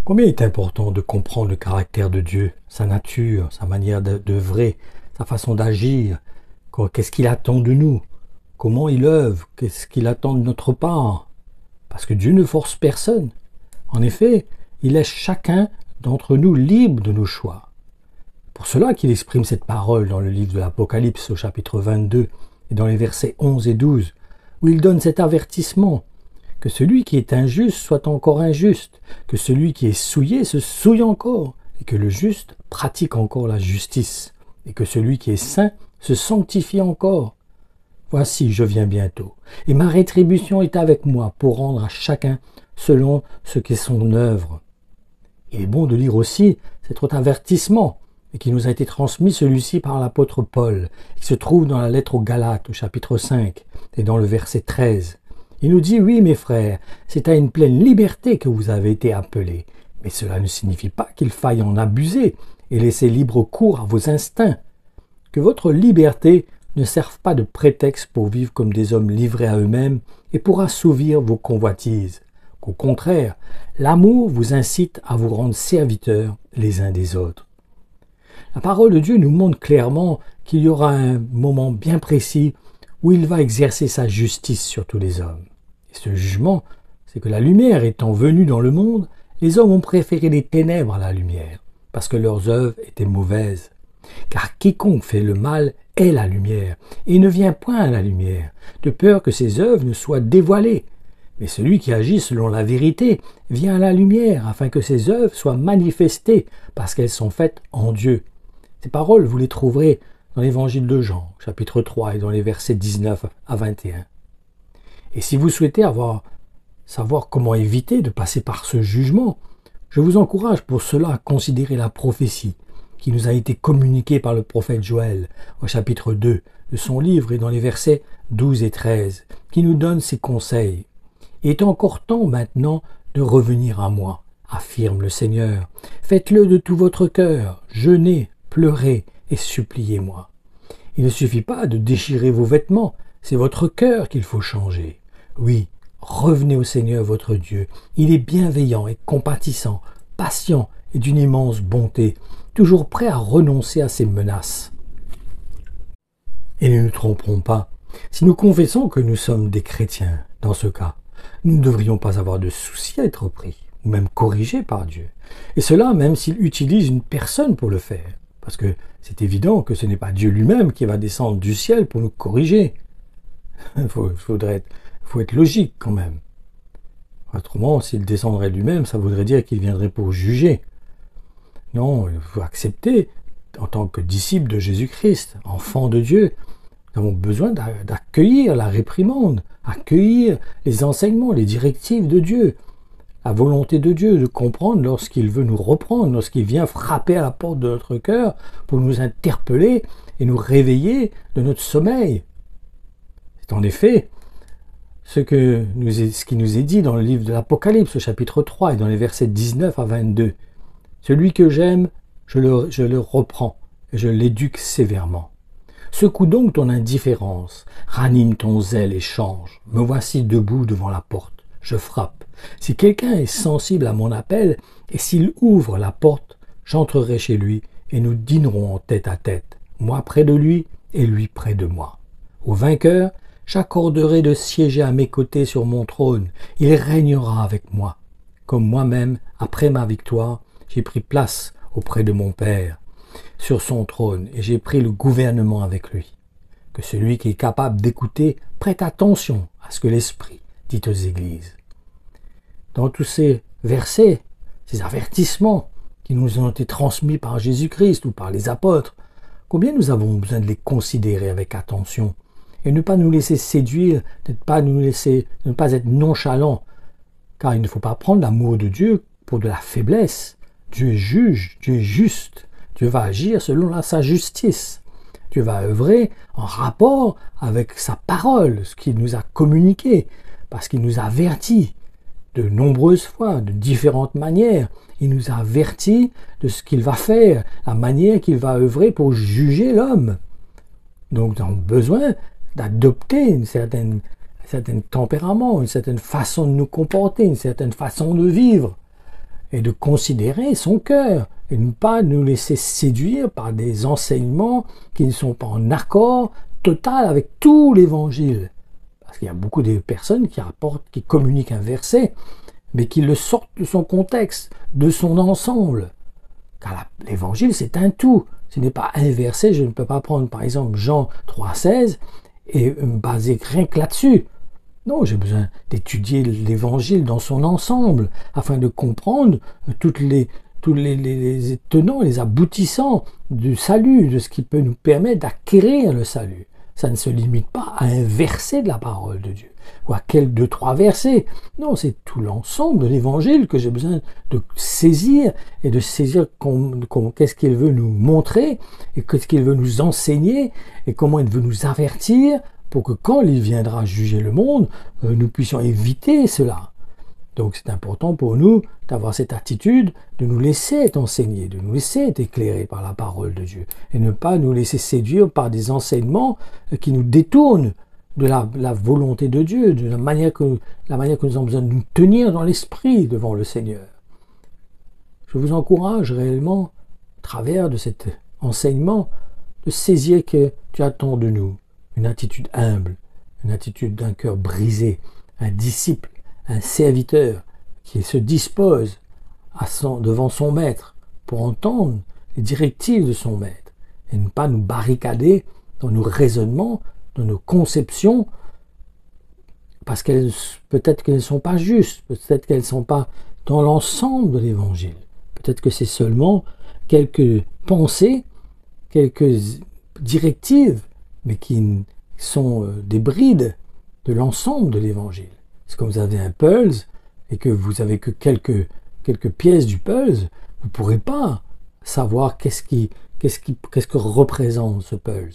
Combien il est important de comprendre le caractère de Dieu, sa nature, sa manière d'œuvrer, sa façon d'agir, qu'est-ce qu'il attend de nous, comment il œuvre, qu'est-ce qu'il attend de notre part. Parce que Dieu ne force personne. En effet, il laisse chacun d'entre nous libre de nos choix. Pour cela qu'il exprime cette parole dans le livre de l'Apocalypse au chapitre 22 et dans les versets 11 et 12, où il donne cet avertissement. Que celui qui est injuste soit encore injuste, que celui qui est souillé se souille encore, et que le juste pratique encore la justice, et que celui qui est saint se sanctifie encore. Voici, je viens bientôt, et ma rétribution est avec moi pour rendre à chacun selon ce qu'est son œuvre. Il est bon de lire aussi cet autre avertissement, et qui nous a été transmis celui-ci par l'apôtre Paul, qui se trouve dans la lettre aux Galates au chapitre 5, et dans le verset 13. Il nous dit, oui mes frères, c'est à une pleine liberté que vous avez été appelés, mais cela ne signifie pas qu'il faille en abuser et laisser libre cours à vos instincts. Que votre liberté ne serve pas de prétexte pour vivre comme des hommes livrés à eux-mêmes et pour assouvir vos convoitises. Qu'au contraire, l'amour vous incite à vous rendre serviteurs les uns des autres. La parole de Dieu nous montre clairement qu'il y aura un moment bien précis où il va exercer sa justice sur tous les hommes. Et ce jugement, c'est que la lumière étant venue dans le monde, les hommes ont préféré les ténèbres à la lumière, parce que leurs œuvres étaient mauvaises. Car quiconque fait le mal est la lumière, et ne vient point à la lumière, de peur que ses œuvres ne soient dévoilées. Mais celui qui agit selon la vérité vient à la lumière, afin que ses œuvres soient manifestées, parce qu'elles sont faites en Dieu. Ces paroles, vous les trouverez dans l'évangile de Jean, chapitre 3, et dans les versets 19 à 21. Et si vous souhaitez savoir comment éviter de passer par ce jugement, je vous encourage pour cela à considérer la prophétie qui nous a été communiquée par le prophète Joël au chapitre 2 de son livre et dans les versets 12 et 13, qui nous donne ses conseils. Il est encore temps maintenant de revenir à moi, affirme le Seigneur. Faites-le de tout votre cœur, jeûnez, pleurez et suppliez-moi. Il ne suffit pas de déchirer vos vêtements, c'est votre cœur qu'il faut changer. Oui, revenez au Seigneur votre Dieu. Il est bienveillant et compatissant, patient et d'une immense bonté, toujours prêt à renoncer à ses menaces. Et ne nous trompons pas, si nous confessons que nous sommes des chrétiens, dans ce cas, nous ne devrions pas avoir de souci à être pris, ou même corrigés par Dieu. Et cela même s'il utilise une personne pour le faire. Parce que c'est évident que ce n'est pas Dieu lui-même qui va descendre du ciel pour nous corriger. Il faut être logique quand même. Autrement, s'il descendrait lui-même, ça voudrait dire qu'il viendrait pour juger. Non, il faut accepter, en tant que disciple de Jésus-Christ, enfant de Dieu, nous avons besoin d'accueillir la réprimande, accueillir les enseignements, les directives de Dieu, la volonté de Dieu, de comprendre lorsqu'il veut nous reprendre, lorsqu'il vient frapper à la porte de notre cœur pour nous interpeller et nous réveiller de notre sommeil. C'est en effet ce qui nous est dit dans le livre de l'Apocalypse, au chapitre 3 et dans les versets 19 à 22. Celui que j'aime, je le reprends et je l'éduque sévèrement. Secoue donc ton indifférence, ranime ton zèle et change. Me voici debout devant la porte. Je frappe. Si quelqu'un est sensible à mon appel, et s'il ouvre la porte, j'entrerai chez lui, et nous dînerons en tête à tête, moi près de lui, et lui près de moi. Au vainqueur, j'accorderai de siéger à mes côtés sur mon trône, il régnera avec moi. Comme moi-même, après ma victoire, j'ai pris place auprès de mon Père, sur son trône, et j'ai pris le gouvernement avec lui. Que celui qui est capable d'écouter prête attention à ce que l'Esprit dit aux églises. Dans tous ces versets, ces avertissements qui nous ont été transmis par Jésus-Christ ou par les apôtres, combien nous avons besoin de les considérer avec attention et ne pas nous laisser séduire, ne pas être nonchalants, car il ne faut pas prendre l'amour de Dieu pour de la faiblesse. Dieu est juge, Dieu est juste, Dieu va agir selon sa justice. Dieu va œuvrer en rapport avec sa parole, ce qu'il nous a communiqué, parce qu'il nous a avertis de nombreuses fois, de différentes manières. Il nous a avertis de ce qu'il va faire, la manière qu'il va œuvrer pour juger l'homme. Donc nous avons besoin d'adopter un certain tempérament, une certaine façon de nous comporter, une certaine façon de vivre. et de considérer son cœur et ne pas nous laisser séduire par des enseignements qui ne sont pas en accord total avec tout l'évangile. Parce qu'il y a beaucoup de personnes qui rapportent, qui communiquent un verset, mais qui le sortent de son contexte, de son ensemble. Car l'évangile, c'est un tout. Ce n'est pas un verset. Je ne peux pas prendre, par exemple, Jean 3,16 et me baser rien que là-dessus. Non, j'ai besoin d'étudier l'évangile dans son ensemble, afin de comprendre tous les tenants, les aboutissants du salut, de ce qui peut nous permettre d'acquérir le salut. Ça ne se limite pas à un verset de la parole de Dieu, ou à quelques 2-3 versets. Non, c'est tout l'ensemble de l'évangile que j'ai besoin de saisir, et de saisir qu'est-ce qu'il veut nous montrer, et qu'est-ce qu'il veut nous enseigner, et comment il veut nous avertir, pour que quand il viendra juger le monde, nous puissions éviter cela. Donc c'est important pour nous d'avoir cette attitude de nous laisser être enseignés, de nous laisser être éclairés par la parole de Dieu, et ne pas nous laisser séduire par des enseignements qui nous détournent de la volonté de Dieu, de la manière que nous avons besoin de nous tenir dans l'esprit devant le Seigneur. Je vous encourage réellement, à travers de cet enseignement, de saisir que Dieu attend de nous une attitude humble, une attitude d'un cœur brisé, un disciple, un serviteur qui se dispose devant son maître pour entendre les directives de son maître et ne pas nous barricader dans nos raisonnements, dans nos conceptions, parce peut-être qu'elles ne sont pas justes, peut-être qu'elles ne sont pas dans l'ensemble de l'évangile. Peut-être que c'est seulement quelques pensées, quelques directives, mais qui sont des brides de l'ensemble de l'évangile. C'est comme vous avez un puzzle et que vous avez que quelques pièces du puzzle, vous ne pourrez pas savoir qu'est-ce que représente ce puzzle.